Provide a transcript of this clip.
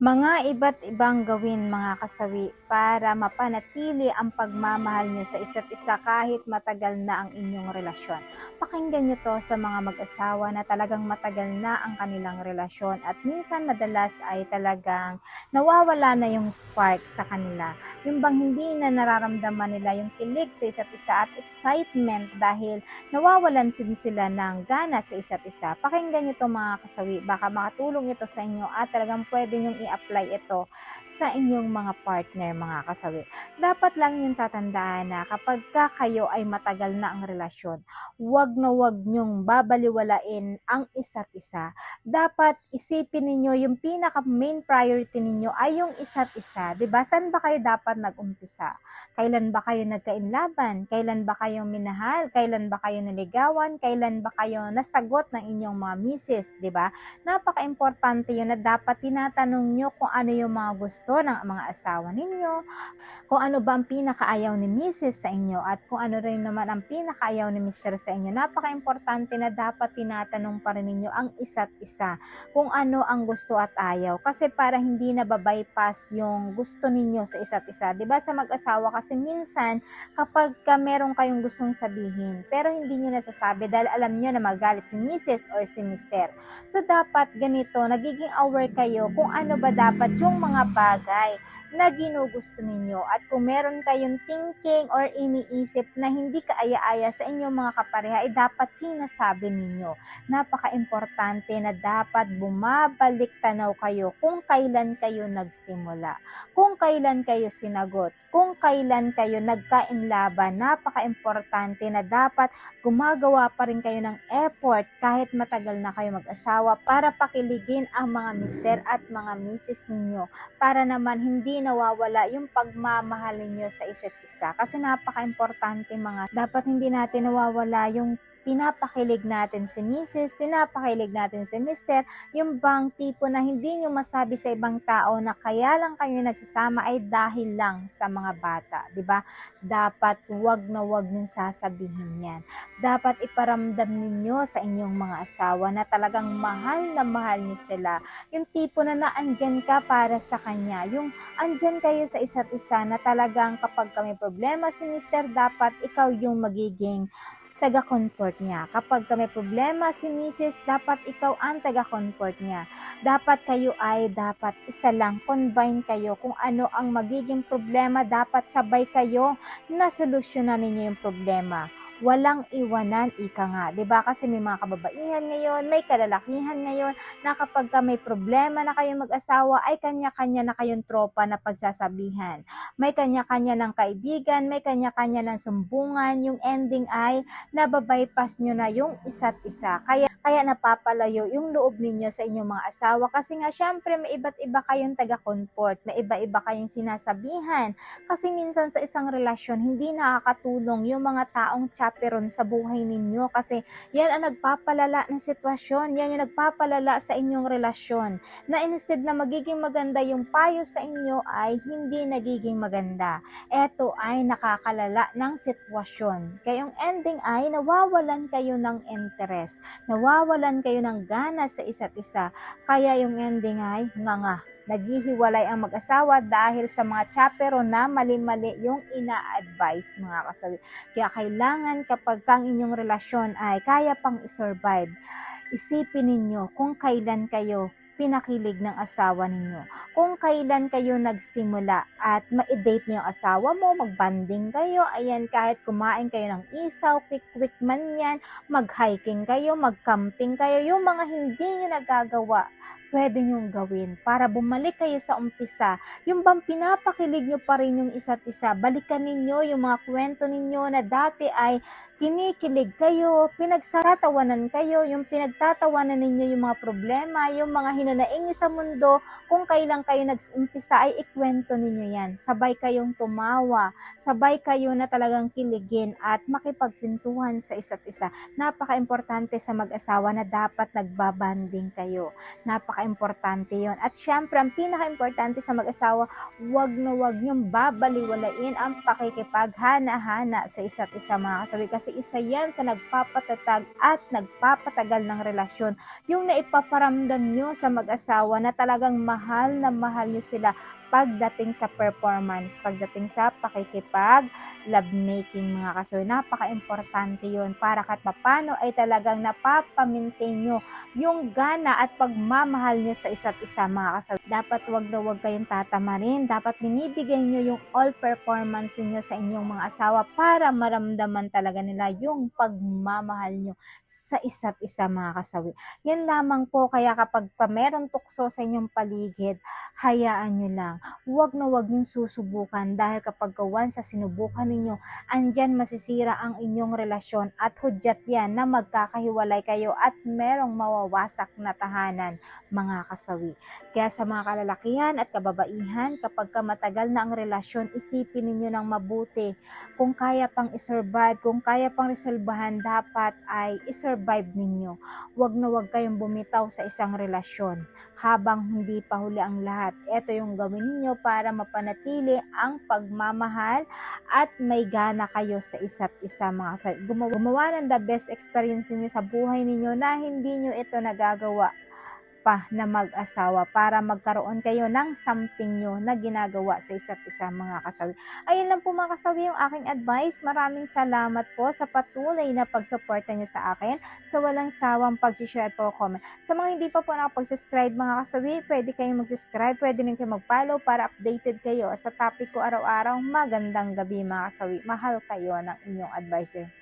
Mga iba't ibang gawin mga kasawi para mapanatili ang pagmamahal nyo sa isa't isa kahit matagal na ang inyong relasyon. Pakinggan nyo to sa mga mag-asawa na talagang matagal na ang kanilang relasyon at minsan madalas ay talagang nawawala na yung spark sa kanila. Yung bang hindi na nararamdaman nila yung kilig sa isa't isa at excitement dahil nawawalan din sila ng gana sa isa't isa. Pakinggan nyo to mga kasawi, baka makatulong ito sa inyo at talagang pwede nyong i-apply ito sa inyong mga partner mga kasawi. Dapat lang yung tatandaan na kapag kayo ay matagal na ang relasyon, wag na wag nyong babaliwalain ang isa't isa. Dapat isipin ninyo yung pinaka main priority ninyo ay yung isa't isa. Diba? Saan ba kayo dapat nag-umpisa? Kailan ba kayo nagkainlaban? Kailan ba kayo minahal? Kailan ba kayo naligawan? Kailan ba kayo nasagot ng inyong mga misis? Diba? Napaka-importante yun na dapat tinatanong nyo kung ano yung mga gusto ng mga asawa ninyo, kung ano ba ang pinakaayaw ni Mrs. sa inyo at kung ano rin naman ang pinakaayaw ni Mr. sa inyo. Napaka-importante na dapat tinatanong pa rin ninyo ang isa't isa kung ano ang gusto at ayaw kasi para hindi na babypass yung gusto ninyo sa isa't isa. 'Di ba sa mag-asawa kasi minsan kapag meron kayong gustong sabihin pero hindi niyo nasasabi dahil alam niyo na magalit si Mrs. or si Mr. So dapat ganito, nagiging aware kayo kung ano ba dapat yung mga bagay na ginugusto ninyo at kung meron kayong thinking or iniisip na hindi kaaya-aya sa inyong mga kapareha ay dapat sinasabi ninyo. Napaka-importante na dapat bumabalik tanaw kayo kung kailan kayo nagsimula, kung kailan kayo sinagot, kung kailan kayo nagkainlaban. Napaka-importante na dapat gumagawa pa rin kayo ng effort kahit matagal na kayo mag-asawa para pakiligin ang mga mister at mga misis ninyo para naman hindi nawawala yung pagmamahal ninyo sa isa't isa. Kasi napaka-importante mga dapat hindi natin nawawala yung pinapakilig natin si Mrs., pinapakilig natin si Mr., yung bang tipo na hindi nyo masabi sa ibang tao na kaya lang kayo nagsasama ay dahil lang sa mga bata, di ba? Dapat wag na wag nyung sasabihin yan. Dapat iparamdam ninyo sa inyong mga asawa na talagang mahal na mahal nyo sila. Yung tipo na naandyan ka para sa kanya, yung andyan kayo sa isa't isa na talagang kapag may problema si Mr., dapat ikaw yung magiging taga-comfort niya. Kapag may problema si Mrs., dapat ikaw ang taga-comfort niya. Dapat kayo ay dapat isa lang, combine kayo. Kung ano ang magiging problema, dapat sabay kayo na solusyonan ninyo yung problema. Walang iwanan, ika nga. 'Di ba? Kasi may mga kababaihan ngayon, may kalalakihan ngayon, na kapag may problema na kayong mag-asawa, ay kanya-kanya na kayong tropa na pagsasabihan. May kanya-kanya ng kaibigan, may kanya-kanya ng sumbungan. Yung ending ay nababypass nyo na yung isa't isa. Kaya napapalayo yung loob ninyo sa inyong mga asawa kasi nga syempre may iba't iba kayong taga-comfort, may iba-iba kayong sinasabihan. Kasi minsan sa isang relasyon, hindi nakakatulong yung mga taong chaperon sa buhay ninyo kasi yan ang nagpapalala ng sitwasyon, yan yung nagpapalala sa inyong relasyon. Na instead na magiging maganda yung payo sa inyo ay hindi nagiging maganda. Ito ay nakakalala ng sitwasyon. Kaya yung ending ay nawawalan kayo ng interest, nawawalan kayo ng gana sa isa't isa. Kaya yung ending ay naghihiwalay ang mag-asawa dahil sa mga chaperon na mali-mali yung ina-advise mga kasawi. Kaya kailangan kapag ang inyong relasyon ay kaya pang isurvive, isipin ninyo kung kailan kayo pinakilig ng asawa ninyo. Kung kailan kayo nagsimula at ma-date mo yung asawa mo, mag-banding kayo, ayan, kahit kumain kayo ng isaw, quick-quick man yan, mag-hiking kayo, mag-camping kayo, yung mga hindi nyo nagagawa, pwede nyong gawin para bumalik kayo sa umpisa. Yung bang pinapakilig nyo pa rin yung isa't isa, balikan ninyo yung mga kwento ninyo na dati ay kinikilig kayo, pinagsatawanan kayo, yung pinagtatawanan ninyo yung mga problema, yung mga hinanaing nyo sa mundo, kung kailan kayo nag-umpisa ay ikwento ninyo yan. Sabay kayong tumawa, sabay kayo na talagang kiligin at makipagpintuhan sa isa't isa. Napaka-importante sa mag-asawa na dapat nagbabanding kayo. napakaimportante yon. At syempre, ang pinakaimportante sa mag-asawa, wag na wag niyong babaliwalain ang pakikipaghana-hana sa isa't isa mga kasawi. Kasi isa yan sa nagpapatatag at nagpapatagal ng relasyon. Yung naipaparamdam nyo sa mag-asawa na talagang mahal na mahal nyo sila pagdating sa performance, pagdating sa lovemaking mga kasawi. Napaka-importante yun para kahit papano ay talagang napapamintain nyo yung gana at pagmamahal nyo sa isa't isa mga kasawi. Dapat wag na wag kayong tatamarin. Dapat binibigay nyo yung all performance niyo sa inyong mga asawa para maramdaman talaga nila yung pagmamahal nyo sa isa't isa mga kasawi. Yan lamang po, kaya kapag meron tukso sa inyong paligid, hayaan nyo lang. Huwag na huwag niyong susubukan dahil kapag once sa sinubukan ninyo, andyan masisira ang inyong relasyon at hudyat yan na magkakahiwalay kayo at merong mawawasak na tahanan mga kasawi. Kaya sa mga kalalakihan at kababaihan, kapag matagal na ang relasyon, isipin ninyo ng mabuti. Kung kaya pang isurvive, kung kaya pang resolbahan, dapat ay isurvive ninyo. Huwag na huwag kayong bumitaw sa isang relasyon habang hindi pa huli ang lahat. Ito yung gawin ninyo para mapanatili ang pagmamahal at may gana kayo sa isa't isa mga kasawi. Gumawa ng the best experience ninyo sa buhay ninyo na hindi nyo ito nagagawa pa na mag-asawa para magkaroon kayo ng something nyo na ginagawa sa isa't isa mga kasawi. Ayun lang po mga kasawi yung aking advice. Maraming salamat po sa patuloy na pagsuporta nyo sa akin, sa walang sawang pag-share at comment. Sa mga hindi pa po nakapag-subscribe mga kasawi, pwede kayong mag-subscribe, pwede rin kayo mag-follow para updated kayo sa topic ko araw-araw. Magandang gabi mga kasawi. Mahal kayo ng inyong advisor.